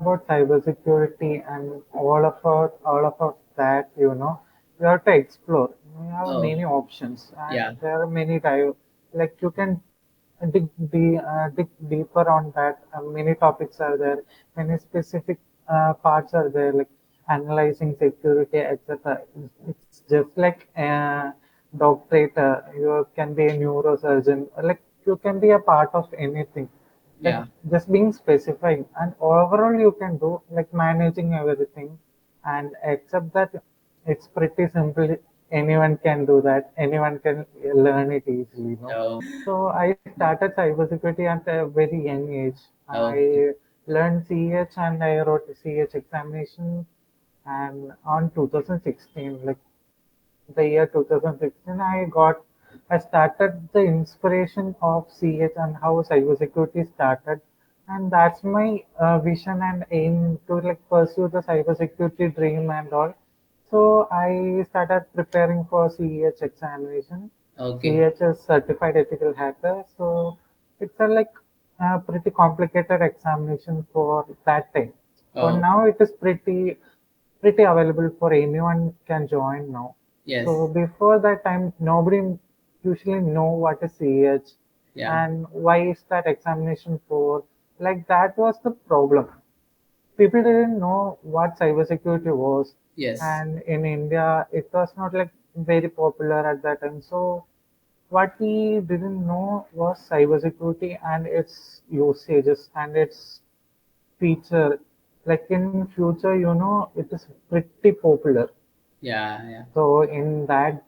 about cybersecurity and all of that, you have to explore. You have Oh, many options, and yeah. there are many types. Like you can dig deeper on that. Many topics are there. Many specific parts are there, like analyzing security, etc. It's just like doctorate. You can be a neurosurgeon. Like you can be a part of anything, like Yeah. just being specified, and overall you can do like managing everything. And except that it's pretty simple, anyone can do that, anyone can learn it easily. Oh, So I started cybersecurity at a very young age. okay. I learned CH and I wrote CH examination, and on 2016, like the year 2016, I started the inspiration of CH and how cybersecurity started, and that's my vision and aim to like pursue the cybersecurity dream and all. So I started preparing for CH examination. Okay. CH is Certified Ethical Hacker, so it's a like a pretty complicated examination for that time. For Oh, now, it is pretty available for anyone can join now. yes. So before that time, nobody usually know what is CH Yeah. and why is that examination for. Like that was the problem. People didn't know what cybersecurity was, Yes. and in India, it was not like very popular at that time. So what we didn't know was cybersecurity and its usages and its feature. Like in future, it is pretty popular. Yeah. Yeah. So in that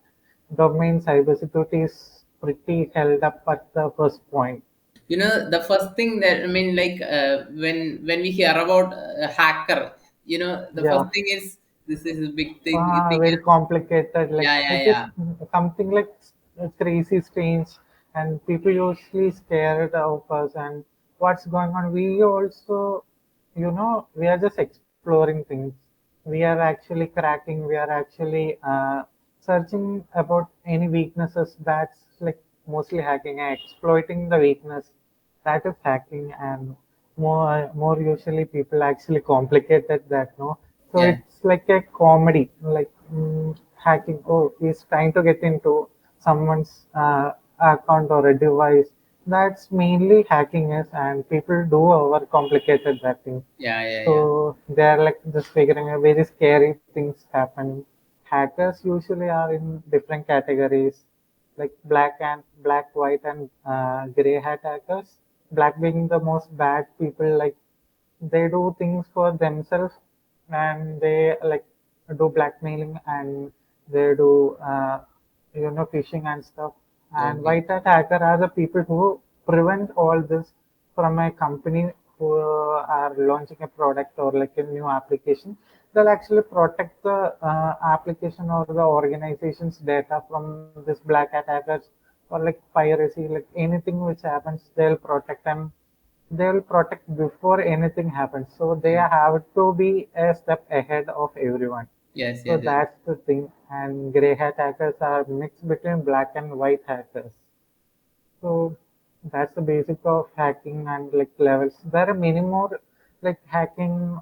domain, cybersecurity is pretty held up at the first point. The first thing that I mean, like when we hear about a hacker, the Yeah, first thing is this is a big thing. You think, very complicated. Like yeah, yeah, it is yeah. something like crazy, strange, and people usually scared of us and what's going on. We also, we are just exploring things. We are actually cracking. We are actually searching about any weaknesses. That's like mostly hacking and exploiting the weakness. That is hacking, and more usually people actually complicated that, no. So Yeah. it's like a comedy, like hacking. Oh, he's trying to get into someone's account or a device. That's mainly hacking is, and people do overcomplicated that thing. Yeah, yeah, yeah. So they're like just figuring out very scary things happen. Hackers usually are in different categories, like black, white, and gray hat hackers. Black being the most bad people, like they do things for themselves and they like do blackmailing and they do phishing and stuff. And Okay. white hat hacker are the people who prevent all this from a company who are launching a product or like a new application. They'll actually protect the application or the organization's data from this black hat hackers or like piracy, like anything which happens, they'll protect them. They will protect before anything happens. So they Mm. have to be a step ahead of everyone. Yes, So yes, yes. that's the thing. And gray hat hackers are mixed between black and white hackers. So that's the basic of hacking and like levels. There are many more like hacking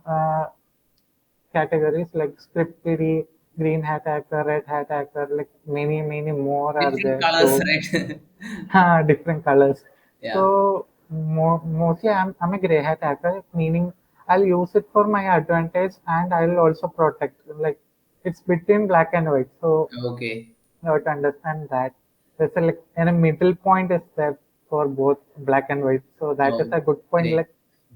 categories like scriptedy, green hat hacker, red hat hacker, like many more are Different there. colors, So right? different colors. Yeah. So mostly I'm a gray hat hacker, meaning I'll use it for my advantage and I'll also protect. Like it's between black and white. So Okay. you have to understand that there's a like and a middle point is there for both black and white. So that is Oh, a good point. great. Like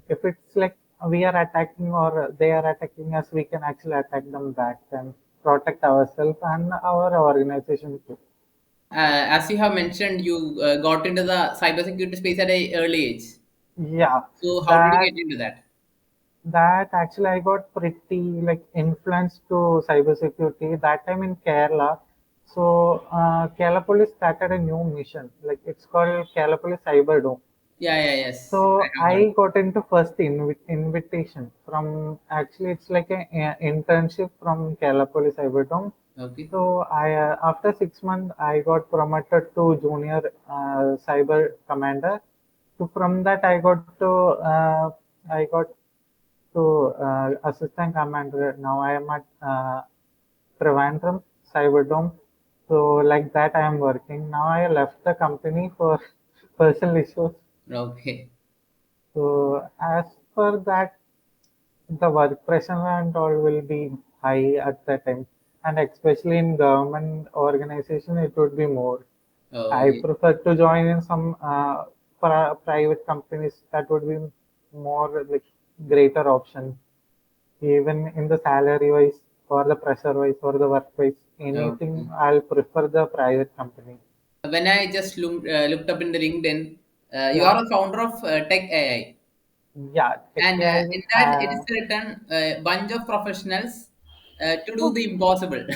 if it's like we are attacking or they are attacking us, we can actually attack them back and protect ourselves and our organization too. As you have mentioned, you got into the cybersecurity space at a early age. Yeah, So how did you that get into that? That actually I got pretty like influenced to cybersecurity that time in Kerala. So Kerala Police started a new mission, like it's called Kerala Police Cyberdome. Yeah, yeah, yes. I So have heard. I got into first invitation from actually it's like a internship from Kerala Police Cyberdome. Okay. So I after 6 months I got promoted to junior cyber commander. So from that I got So, assistant commander. Now I am at Trivandrum, Cyberdome. So, like that, I am working. Now I left the company for personal issues. Okay. So, as per that, the work pressure and all will be high at that time, and especially in government organization, it would be more. Oh, I yeah. prefer to join in some private companies. That would be more like greater option, even in the salary wise or the pressure wise or the work wise. Anything, Okay. I'll prefer the private company. When I just looked up in the LinkedIn, you Yeah, are a founder of Tech AI, yeah. Tech and AI, in that it is written a bunch of professionals to do the impossible.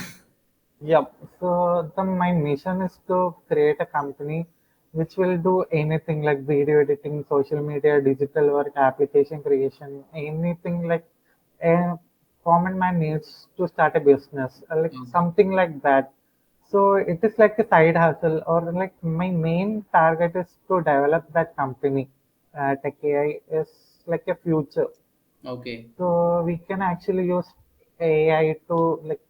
yep. So my mission is to create a company which will do anything like video editing, social media, digital work, application creation, anything like a common man needs to start a business, like Okay. something like that. So it is like a side hustle, or like my main target is to develop that company. Tech AI is like a future. Okay. So we can actually use AI to like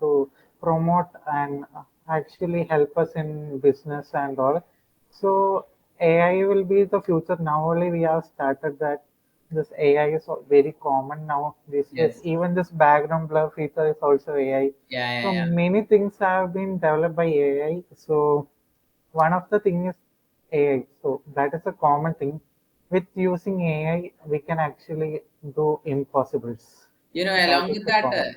to promote and actually help us in business and all. So AI will be the future. Now only we have started that. This AI is very common now these days. Yes. Even this background blur feature is also AI. Yeah, So yeah, yeah. many things have been developed by AI. So one of the thing is AI. So that is a common thing. With using AI, we can actually do impossibles. That Along is with a that, common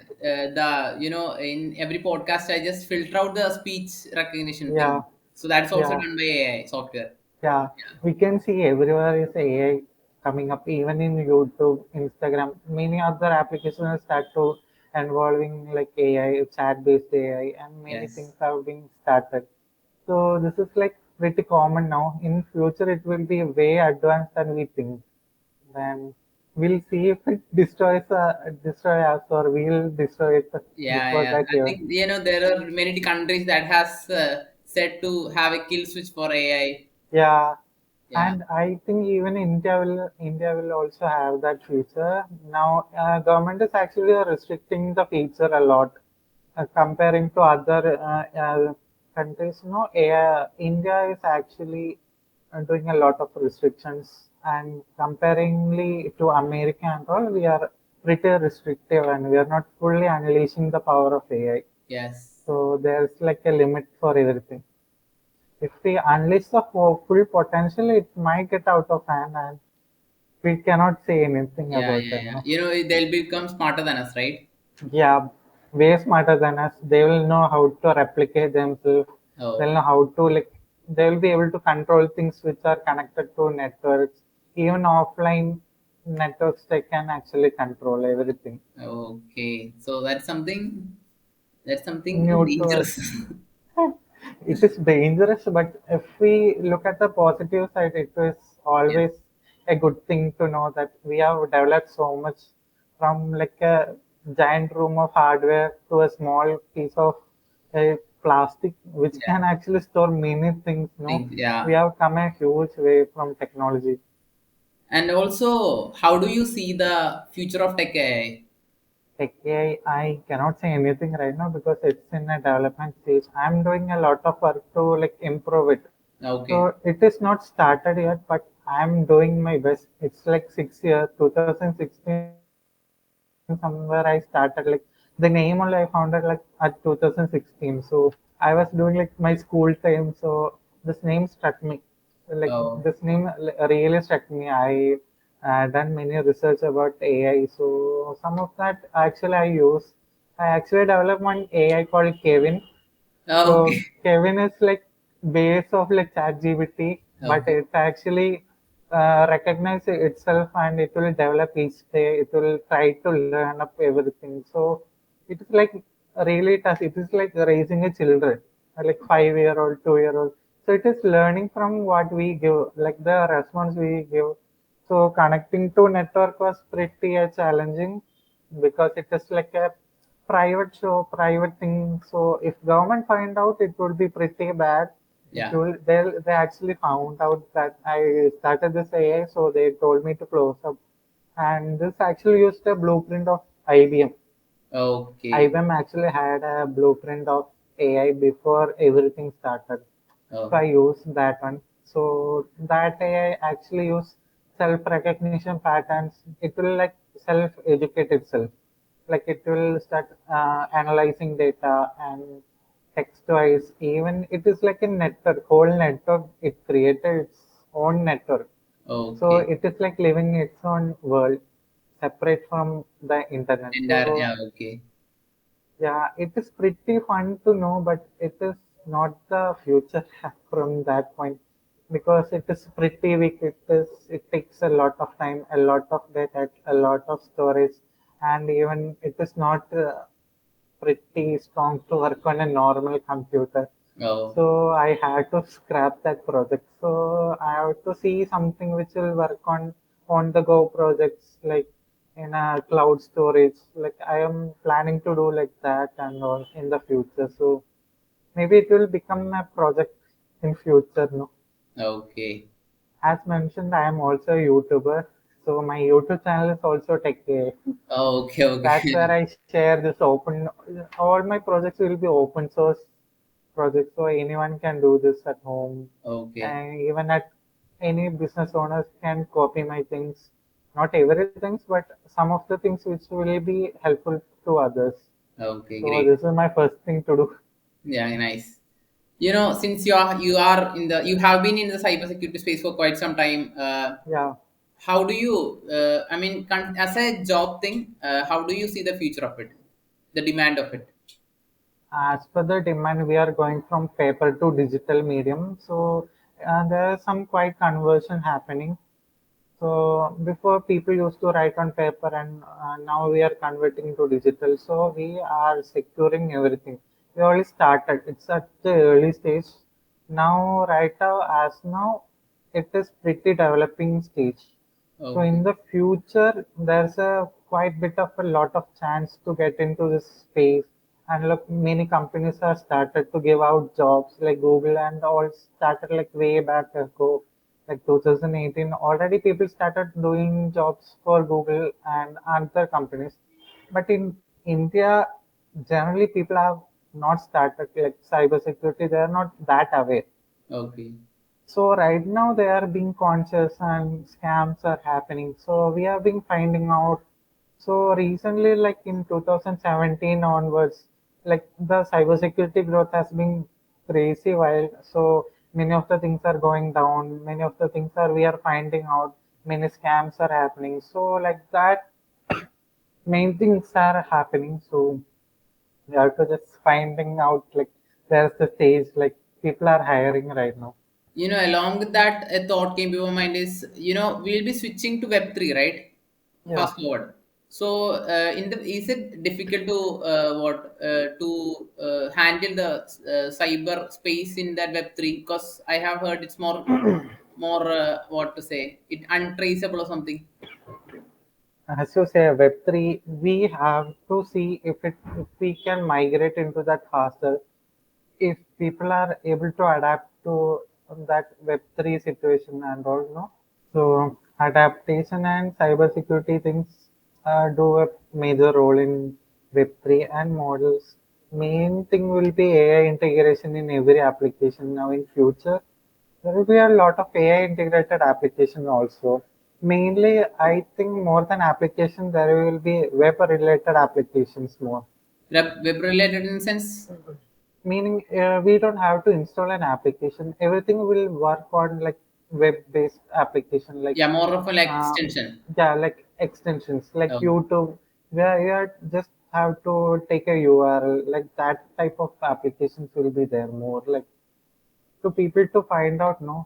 thing. in every podcast, I just filter out the speech recognition Yeah, thing. So that's also yeah, done by AI software. yeah. We can see everywhere is AI coming up, even in YouTube, Instagram. Many other applications start to involving like AI, chat-based AI, and many things Yes. have been started. So this is like pretty common now. In future, it will be way advanced than we think. Then we'll see if it destroy us or we'll destroy it Yeah, before yeah. that I year. think there are many countries that has said to have a kill switch for AI. Yeah, Yeah. and I think even India will also have that feature. Now, government is actually restricting the feature a lot, comparing to other countries. No, India is actually doing a lot of restrictions, and comparingly to America and all, we are pretty restrictive, and we are not fully unleashing the power of AI. Yes. So there's like a limit for everything. If we unleash the full potential, it might get out of hand, and we cannot say anything Yeah, about yeah, them. yeah. No? They'll become smarter than us, right? Yeah, way smarter than us. They will know how to replicate themselves. Oh, They'll know how to like. They will be able to control things which are connected to networks. Even offline networks, they can actually control everything. okay. So that's something New to us. dangerous. It is dangerous, but if we look at the positive side, it is Yes. always a good thing to know that we have developed so much from like a giant room of hardware to a small piece of a plastic which Yeah. can actually store many things. Things. We Yeah. have come a huge way from technology. And also, how do you see the future of tech AI? Tech AI, I cannot say anything right now because it's in a development stage. I'm doing a lot of work to like improve it. Okay. So it is not started yet, but I'm doing my best. It's like 6 years, 2016 somewhere I started. Like the name only I founded like at 2016. So I was doing like my school time. So this name struck me. Like this Oh, name really struck me. I done many research about AI. So some of that actually I use. I actually developed one AI called Kevin. okay. So Kevin is like base of like ChatGPT, but Okay. it actually recognize itself and it will develop each day. It will try to learn up everything. So it is like really tough. It is like raising a children, like 5 year old, 2 year old. So it is learning from what we give, like the response we give. So connecting to network was pretty challenging because it is like a private show, private thing. So if government find out, it would be pretty bad. It Yeah. will. They actually found out that I started this AI, so they told me to close up. and this actually used a blueprint of IBM. Okay. IBM actually had a blueprint of AI before everything started. So Oh, I used that one. So that AI actually use self-recognition patterns. It will like self-educate itself. Like it will start analyzing data and text-wise. Even it is like a network, whole network. It created its own network. So okay. it is like living its own world, separate from the internet. Entire, So yeah, okay. yeah, it is pretty fun to know, but it is not the future from that point because it is pretty weak. It takes a lot of time, a lot of data, a lot of storage, and even it is not pretty strong to work on a normal computer. Oh, So I had to scrap that project. So I have to see something which will work on the go projects like in a cloud storage. Like I am planning to do like that and all in the future. So maybe it will become a project in future. No, okay. as mentioned, I am also a YouTuber. So my YouTube channel is also Tech AI. Oh, okay, That's where okay. I share this open. All my projects will be open source projects, so anyone can do this at home, Okay, and even at any business owners can copy my things. Not everything, but some of the things which will be helpful to others. okay, So great. this is my first thing to do. Yeah, nice. Since you are in the you have been in the cybersecurity space for quite some time, Yeah. how do you? I mean, as a job thing, how do you see the future of it, the demand of it? As per the demand, we are going from paper to digital medium. So there is some quite conversion happening. So before people used to write on paper, and now we are converting to digital. So we are securing everything. We already started. It's at the early stage. Now, right now, as now, it is pretty developing stage. So Okay, in the future, there's a quite bit of a lot of chance to get into this space. And look, many companies have started to give out jobs like Google and all started like way back ago, like 2018. Already people started doing jobs for Google and other companies. But in India, generally people have not started like cybersecurity. They are not that aware. okay, So right now they are being conscious and scams are happening. So we have been finding out. So recently, like in 2017 onwards, like the cybersecurity growth has been crazy wild. So many of the things are going down. Many of the things are we are finding out. Many scams are happening. So like that, main things are happening. So we have to just finding out like there's the stage like people are hiring right now. along with that, a thought came to my mind is, we'll be switching to Web3, right? Yeah. Fast forward. So, is it difficult to handle the cyber space in that Web3? Because I have heard it's more what to say, it untraceable or something. As you say, Web3, we have to see if we can migrate into that faster. If people are able to adapt to that Web3 situation and all, no. So adaptation and cybersecurity things do a major role in Web3 and models. Main thing will be AI integration in every application now in future. There will be a lot of AI integrated application also. Mainly, I think more than application, there will be web related applications more. Web related in sense, Meaning, we don't have to install an application. Everything will work on like web based application, like yeah, more of a like uh, extension. yeah, like extensions, like Oh, YouTube, where you just have to take a URL, like that type of applications will be there more. Like to people to find out no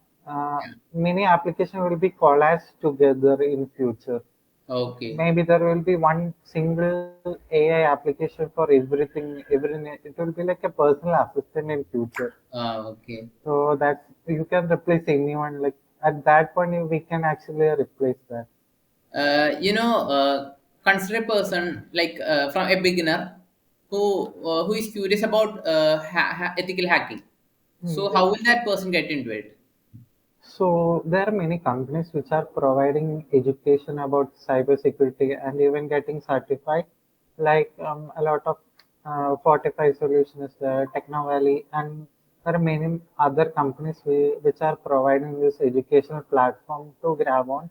many application will be collaged together in future. okay, Maybe there will be one single AI application for everything. It will be like a personal assistant in future. okay. So that you can replace anyone. Like at that point, we can actually replace that. Consider a person like from a beginner who is curious about ethical hacking. Hmm. So how will that person get into it? So there are many companies which are providing education about cybersecurity and even getting certified, like a lot of Fortify Solutions, Techno Valley, and there are many other companies which are providing this educational platform to grab on.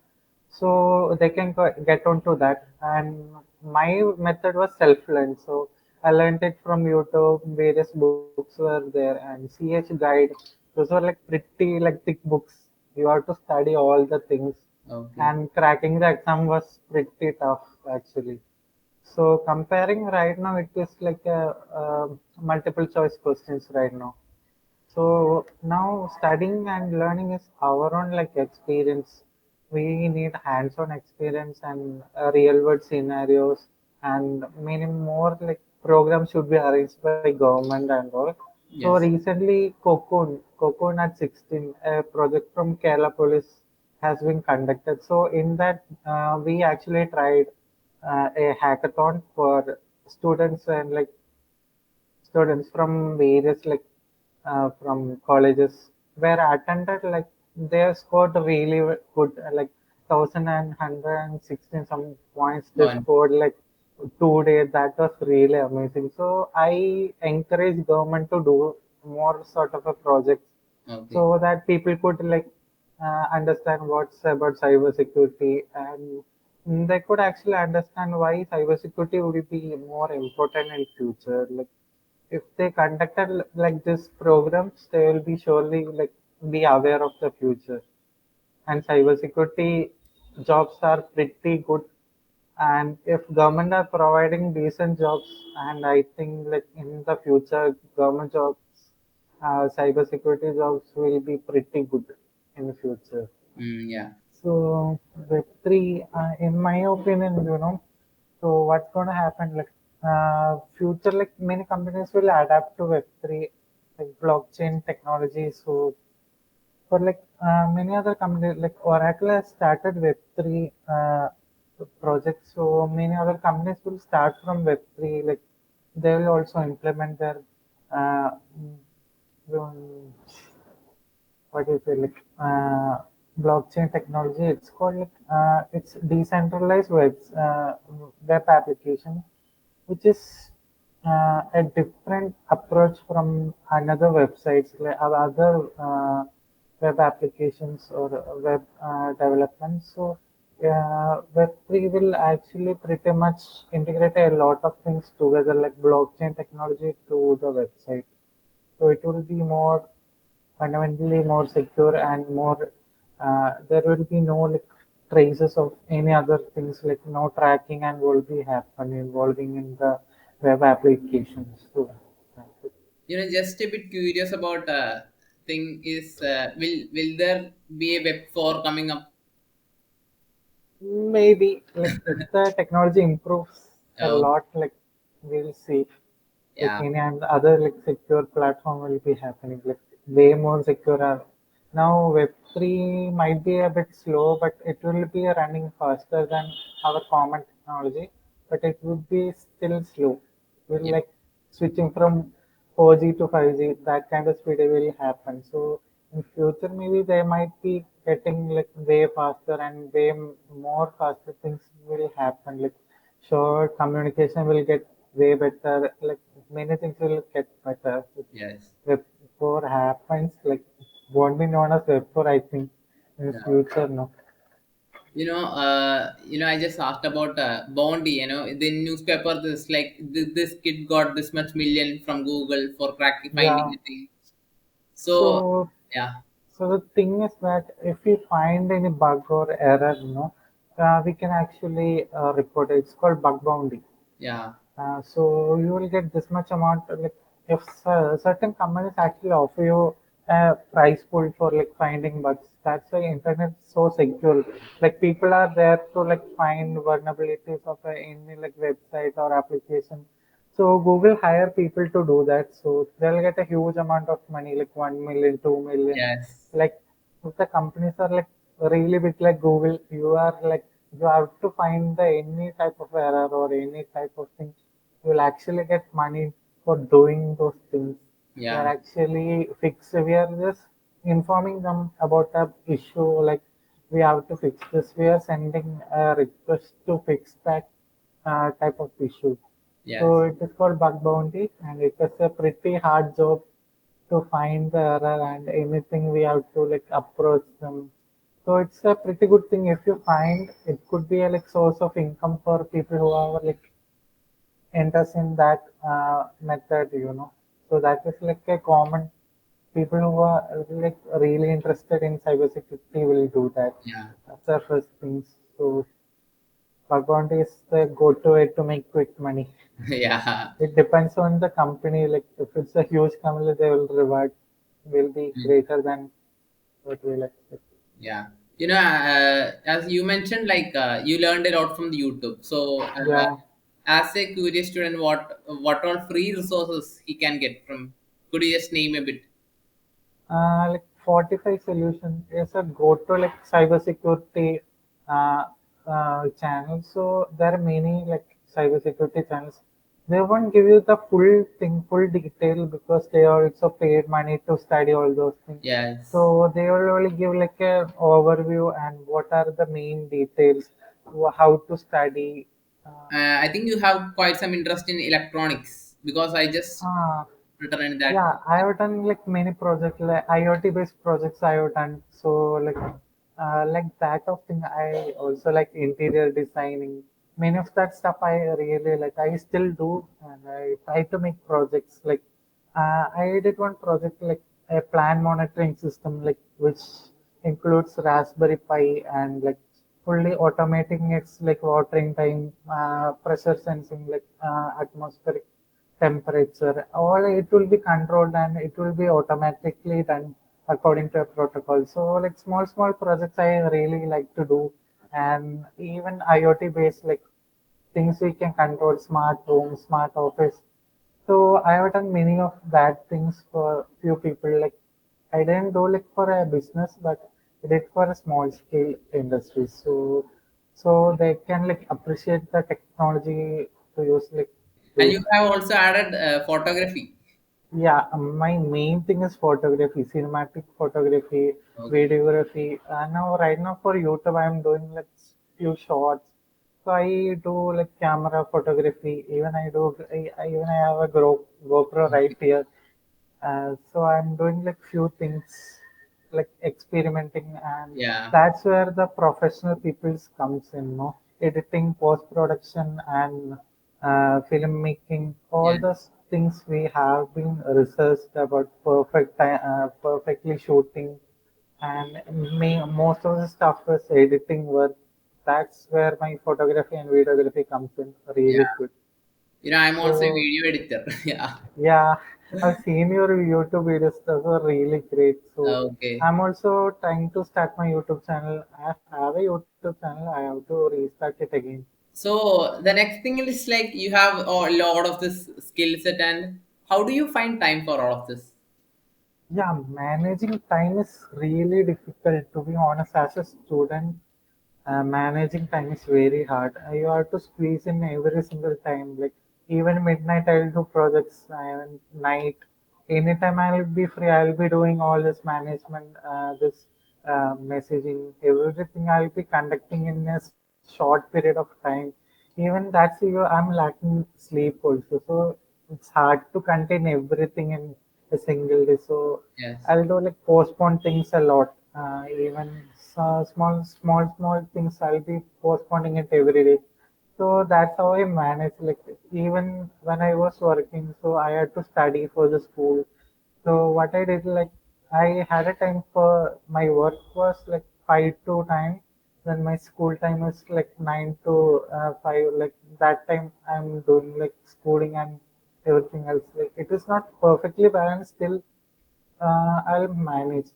So they can get onto that. And my method was self-learned. So I learned it from YouTube, various books were there, and CH Guide. Those were like pretty like thick books. You have to study all the things, Okay. and cracking the exam was pretty tough actually. So comparing right now, it is like a multiple choice questions right now. So now studying and learning is our own like experience. We need hands-on experience and real world scenarios, and many more like programs should be arranged by government and all. So Yes. recently Cocoon at 16, a project from Kerala Police has been conducted. So in that we actually tried a hackathon for students and like students from various like from colleges were attended, like they scored really good, like 1,116 some points they One. scored like 2 days. That was really amazing. So I encourage government to do more sort of a project so Okay. that people could like understand what's about cybersecurity, and they could actually understand why cybersecurity would be more important in future. Like if they conducted like this programs, they will be surely like be aware of the future. And cybersecurity jobs are pretty good. And if government are providing decent jobs, and I think like in the future, government jobs, cybersecurity jobs will be pretty good in the future. Yeah. So Web3, in my opinion, so what's going to happen? Like future, like many companies will adapt to Web3, like blockchain technology. So for like many other companies, like Oracle has started Web3 projects. So many other companies will start from Web3. Like they will also implement their uh, mm, what do you say, like blockchain technology. It's called like it's decentralized web application, which is a different approach from another websites like other web applications or web development. So Web3 will actually pretty much integrate a lot of things together, like blockchain technology to the website. So it will be more fundamentally more secure and more there will be no like traces of any other things, like no tracking and will be happen involving in the web applications. So that's it. Just a bit curious about thing is, will there be a Web 4 coming up? Maybe like if the technology improves a Oh, lot, like we'll see like yeah. any other like secure platform will be happening, like way more secure. Now Web3 might be a bit slow, but it will be running faster than our common technology, but it would be still slow. Will Yeah. like switching from 4G to 5G, that kind of speed will happen. So in future, maybe they might be getting like way faster and way more faster things will happen. Like sure, communication will get way better. Like many things will get better. If Yes. Web 4 happens, like won't be known as Web 4, I think, in Yeah. future. No. I just asked about Bounty. The newspaper. This kid got this much million from Google for cracking finding Yeah. a thing. So, So yeah, So the thing is that if we find any bug or error, we can actually report it. It's called bug bounty. yeah, So you will get this much amount. Like if certain companies actually offer you a price pool for like finding bugs, that's why internet is so secure. Like people are there to like find vulnerabilities of any like website or application. So Google hire people to do that. So they'll get a huge amount of money, like 1 million, 2 million. yes, Like if the companies are like really big like Google, you are like you have to find the any type of error or any type of thing. You will actually get money for doing those things. We are yeah. actually fix. We are just informing them about the issue, like we have to fix this. We are sending a request to fix that type of issue. So Yes. it is called bug bounty, and it is a pretty hard job to find the error and anything we have to like approach them. So it's a pretty good thing if you find it could be a like source of income for people who are like enters in that method, you know. So that is like a common people who are like really interested in cybersecurity will do that. Yeah. That's the first things. So bug bounty is the go-to way to make quick money. Yeah. It depends on the company. Like if it's a huge company, they will reward will be Mm. greater than what we'll expect. Yeah. As you mentioned, like you learned a lot from the YouTube. So, Yeah. as a curious student, what all free resources he can get from? Could you just name a bit? Like 45 Solution is a go-to like cybersecurity uh, channel. So there are many like cybersecurity channels. They won't give you the full thing, full detail because they also paid money to study all those things. Yes. So they will only give like an overview and what are the main details, how to study. Uh, I think you have quite some interest in electronics because I just uh, written in that. Yeah, I have done like many projects, like IoT based projects I have done. So like that of thing. I also like interior designing. Many of that stuff I really like. I still do, and I try to make projects. Like I did one project like a plant monitoring system, like which includes Raspberry Pi and like fully automating its like watering time, pressure sensing, like atmospheric temperature. All it will be controlled and it will be automatically done according to a protocol. So like small projects I really like to do, and even IoT based like things we can control, smart home, smart office. So I have done many of that things for few people. Like I didn't do like for a business, but I did for a small scale industry. So they can like appreciate the technology to use like And you this. have also added photography. Yeah, my main thing is photography, cinematic photography, Okay. videography. Now, right now for YouTube, I'm doing like few shots. So I do like camera photography. Even I do, even I have a GoPro right here. So I'm doing like few things, like experimenting, and Yeah. that's where the professional peoples comes in, no? Editing, post production, and filmmaking. All Yeah. those things we have been researched about perfectly shooting, and most of the stuff is editing work. That's where my photography and videography comes in really Yeah. good. I'm also a So video editor. Yeah. yeah, I've seen your YouTube videos. Those were really great. So Okay. I'm also trying to start my YouTube channel. I have a YouTube channel. I have to restart it again. So the next thing is like you have a lot of this skill set, and how do you find time for all of this? Yeah, managing time is really difficult. To be honest, as a student, managing time is very hard. You have to squeeze in every single time. Like even midnight, I'll do projects. And night, anytime I'll be free, I'll be doing all this management, this messaging, everything I'll be conducting in a short period of time. Even that's you, I'm lacking sleep also. So it's hard to contain everything in a single day. So Yes. I'll do like postpone things a lot. Even small things I'll be postponing it every day. So that's how I manage. Like even when I was working, so I had to study for the school. So what I did, like I had a time for my work was like 5 to 9. Then my school time is like 9 to 5. Like that time I'm doing like schooling and everything else. Like it is not perfectly balanced still. I'll manage.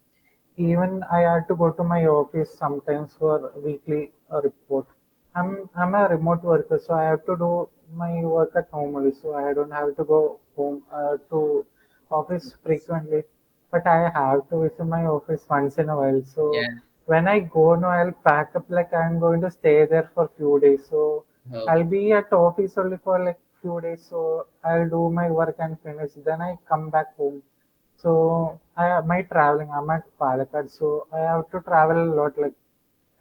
Even I had to go to my office sometimes for weekly report. I'm a remote worker, so I have to do my work at home only. So I don't have to go home to office frequently. But I have to visit my office once in a while. So Yeah. when I go now, I'll pack up like I'm going to stay there for few days. So I'll Okay. be at office only for like few days. So I'll do my work and finish. Then I come back home. So my traveling, I'm at Palakkad, so I have to travel a lot, like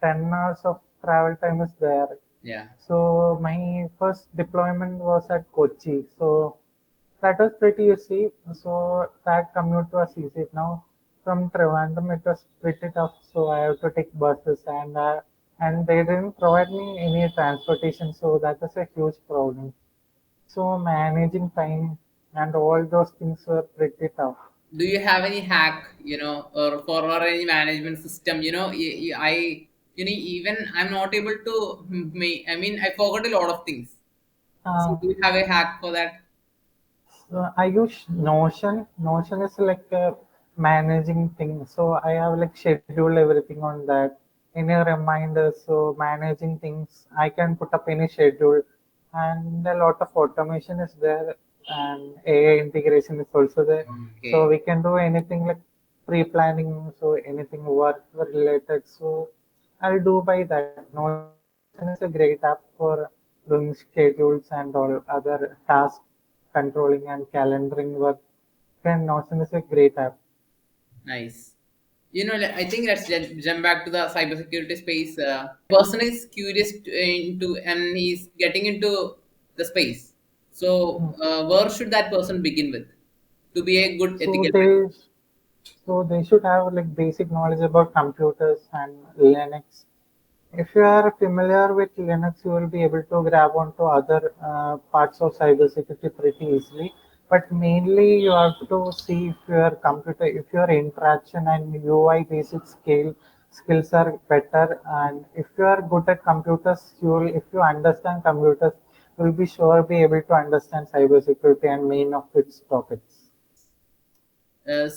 10 hours of travel time is there. Yeah. So my first deployment was at Kochi. So that was pretty easy. So that commute was easy. Now from Trivandrum it was pretty tough. So I have to take buses and they didn't provide me any transportation. So that was a huge problem. So managing time and all those things were pretty tough. Do you have any hack, or for or any management system? Even I'm not able to make. I mean, I forgot a lot of things. So Uh, do you have a hack for that? So I use Notion. Notion is like a managing thing. So I have like scheduled everything on that. Any reminders, so managing things. I can put up any schedule, and a lot of automation is there, and AI integration is also there. So Okay, we can do anything like pre-planning, so anything work related. So I'll do by that. Notion is a great app for doing schedules and all other tasks controlling and calendaring work. Then Notion is a great app. nice. I think let's jump back to the cybersecurity space. Person is curious into and he's getting into the space. So Hmm. where should that person begin with to be a good So ethical they so they should have like basic knowledge about computers and Linux. If you are familiar with Linux, you will be able to grab onto other parts of cybersecurity pretty easily. But mainly, you have to see if your computer, if your interaction and UI basic skills are better, and if you are good at computers, if you understand computers, you will be sure be able to understand cybersecurity and main of its topics.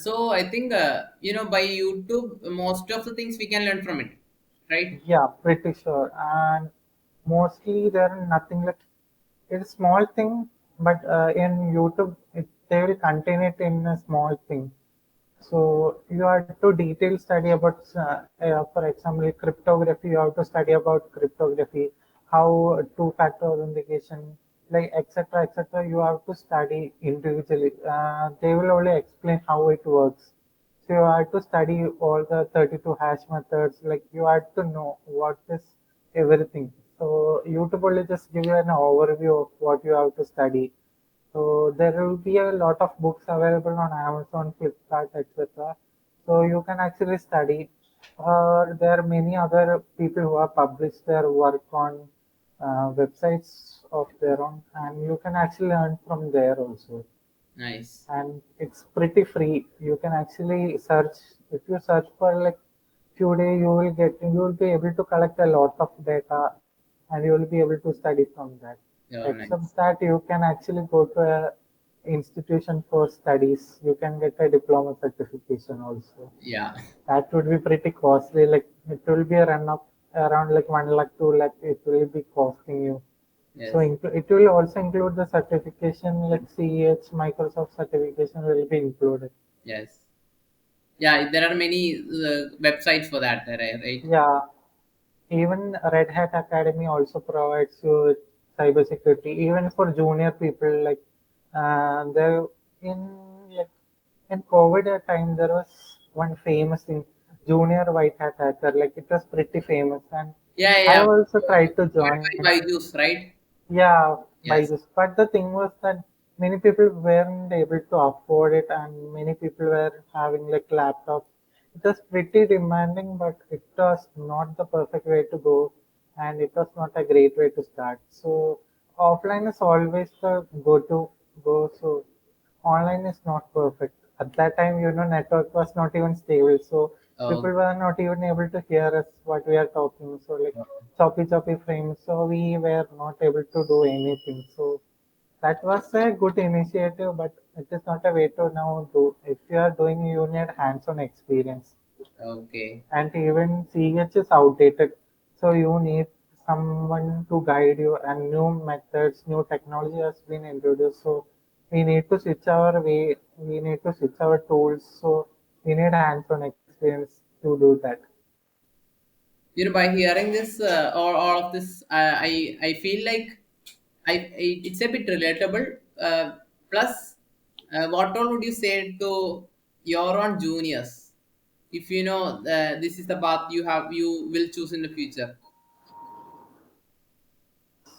So I think by YouTube, most of the things we can learn from it, right? Yeah, pretty sure. And mostly there are nothing like it's a small thing, but in YouTube they will contain it in a small thing. So you have to detail study about, for example, cryptography. You have to study about cryptography, how two-factor authentication, like etc. etc. You have to study individually. They will only explain how it works. So you have to study all the 32 hash methods. Like you have to know what is everything. So YouTube will just give you an overview of what you have to study. So there will be a lot of books available on Amazon, Flipkart, etc. So you can actually study. There are many other people who have published their work on websites of their own, and you can actually learn from there also. Nice. And it's pretty free. You can actually search. If you search for like few days, you will be able to collect a lot of data, and you will be able to study from that. Oh, Except nice. that you can actually go to a institution for studies. You can get a diploma certification also. Yeah. That would be pretty costly. Like it will be a run up around like 1 lakh, 2 lakh. It will be costing you. So Yes. it will also include the certification like CEH, Microsoft certification will be included. Yes. Yeah. There are many websites for that, right? Yeah, even Red Hat Academy also provides you with cybersecurity, even for junior people. Like there like in COVID time, there was one famous thing, Junior White Hat Hacker. Like it was pretty famous, and Yeah, I yeah. also tried to Provided join it. by Byju's, right? Yeah, by Yes. this. But the thing was that many people weren't able to afford it, and many people were having like laptops. It was pretty demanding, but it was not the perfect way to go, and it was not a great way to start. So offline is always the go-to go. So online is not perfect. At that time, network was not even stable, so people Oh, were not even able to hear us what we are talking. So like choppy frames, so we were not able to do anything. So that was a good initiative, but it is not a way to now do. If you are doing, you need hands-on experience, okay. and even CH is outdated. So you need someone to guide you, and new methods, new technology has been introduced. So we need to switch our way, we need to switch our tools. So we need hands-on experience to do that. By hearing this, all of this, I feel like it's a bit relatable. Plus, what all would you say to your own juniors, if you know this is the path you will choose in the future?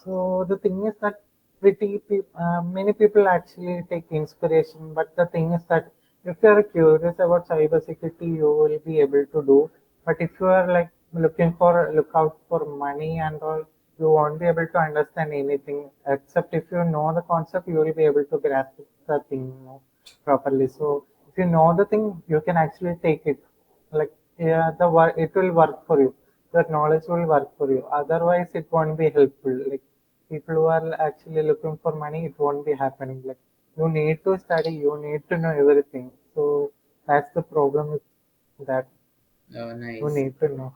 So the thing is that many people actually take inspiration, but the thing is that if you are curious about cybersecurity, you will be able to do. But if you are like look out for money and all, you won't be able to understand anything. Except if you know the concept, you will be able to grasp the thing, properly. So if you know the thing, you can actually take it. Like yeah, the work it will work for you. That knowledge will work for you. Otherwise, it won't be helpful. Like people who are actually looking for money, it won't be happening. Like you need to study, you need to know everything. So that's the problem with that. Oh, You nice. need to know.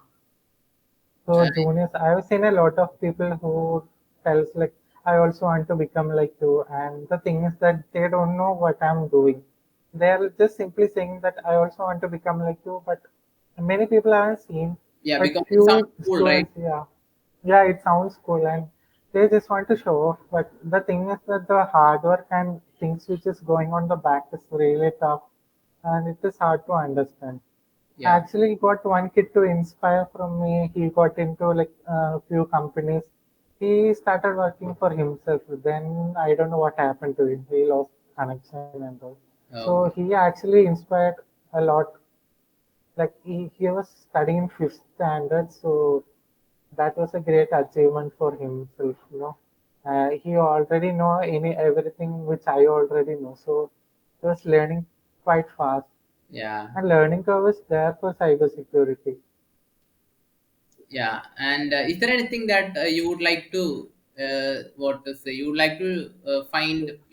So uh, juniors, I've seen a lot of people who tells like I also want to become like you, and the thing is that they don't know what I'm doing. They are just simply saying that I also want to become like you, but many people I have seen, yeah, but because it sounds few cool, right? students, yeah, yeah, it sounds cool, and they just want to show off. But the thing is that the hard work and things which is going on the back is really tough, and it is hard to understand. I Yeah. actually got one kid to inspire from me. He got into like a few companies. He started working for himself. Then I don't know what happened to him. He lost connection and all. So Oh, he actually inspired a lot. Like he was studying fifth standard, so that was a great achievement for himself. He already know any everything which I already know. So he was learning quite fast. yeah. And learning curve is there for cybersecurity. Yeah, and is there anything that you would like to what to say? You would like to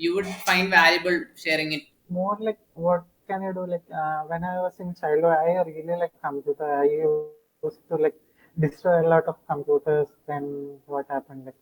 you would find valuable sharing it? More like what can you do? Like when I was in childhood, I really like computer. I used to like destroy a lot of computers. Then what happened? Like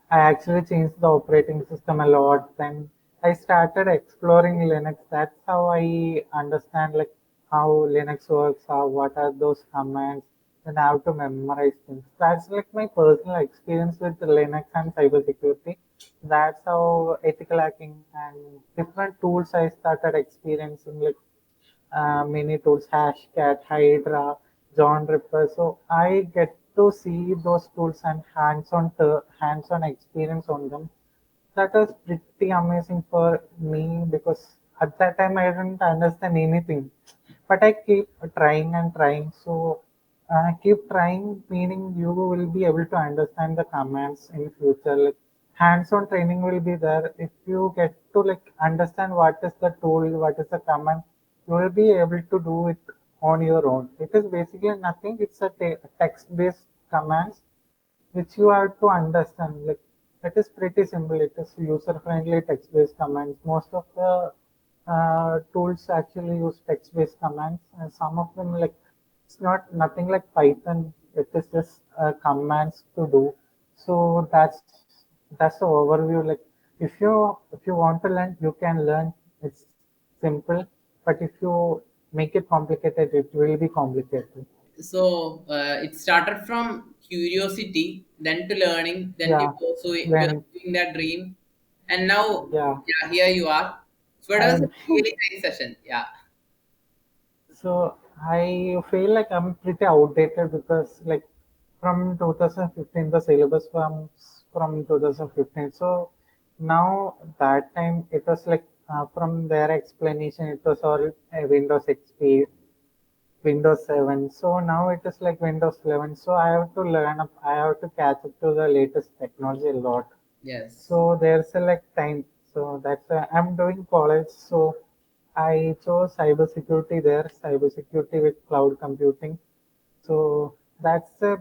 I actually changed the operating system a lot. Then I started exploring Linux. That's how I understand like how Linux works, how what are those commands, and how to memorize things. That's like my personal experience with Linux and cybersecurity. That's how ethical hacking and different tools I started experiencing like many tools, Hashcat, Hydra, John Ripper. So I get to see those tools and hands-on experience on them. That was pretty amazing for me because at that time I didn't understand anything, but I keep trying and trying. So keep trying, meaning you will be able to understand the commands in future. Like hands-on training will be there. If you get to like understand what is the tool, what is the command, you will be able to do it on your own. It is basically nothing. It's a text-based commands which you have to understand. Like it is pretty simple. It is user-friendly text-based commands. Most of the tools actually use text-based commands, and some of them like it's not nothing like Python. It is just commands to do. So that's the overview. Like if you want to learn, you can learn. It's simple, but if you make it complicated, it will be complicated. So it started from curiosity, then to learning, then to Yeah, learning. pursuing that dream, and now, Yeah, yeah, here you are. So it was a and really nice session. Yeah. so I feel like I'm pretty outdated because like from 2015 the syllabus from 2015. So now that time it was like from their explanation it was all Windows XP, Windows 7. So now it is like Windows 11. So I have to learn up. I have to catch up to the latest technology a lot. Yes. So there's a like time. So that's I'm doing college. So I chose cybersecurity there, cybersecurity with cloud computing. So that's a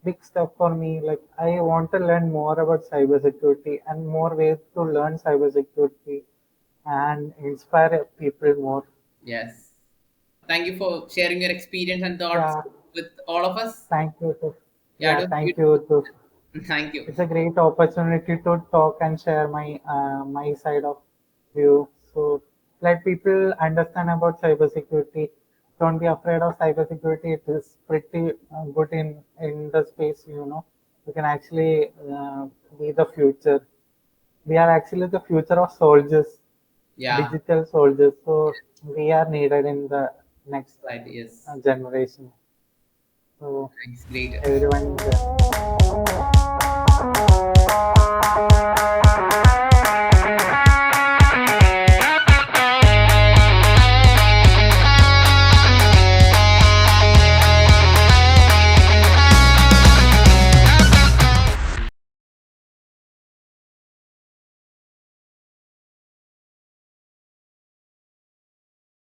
big step for me. Like I want to learn more about cybersecurity and more ways to learn cybersecurity and inspire people more. Yes. Thank you for sharing your experience and thoughts Yeah, with all of us. thank you. Yeah, Yeah, it was thank beautiful. you. Too. Thank you. It's a great opportunity to talk and share my side of view. So let people understand about cybersecurity. Don't be afraid of cybersecurity. It is pretty good in the space. You can actually be the future. We are actually the future of soldiers. Yeah, digital soldiers. So we are needed in the next right. Yes, generation. So it's great. everyone.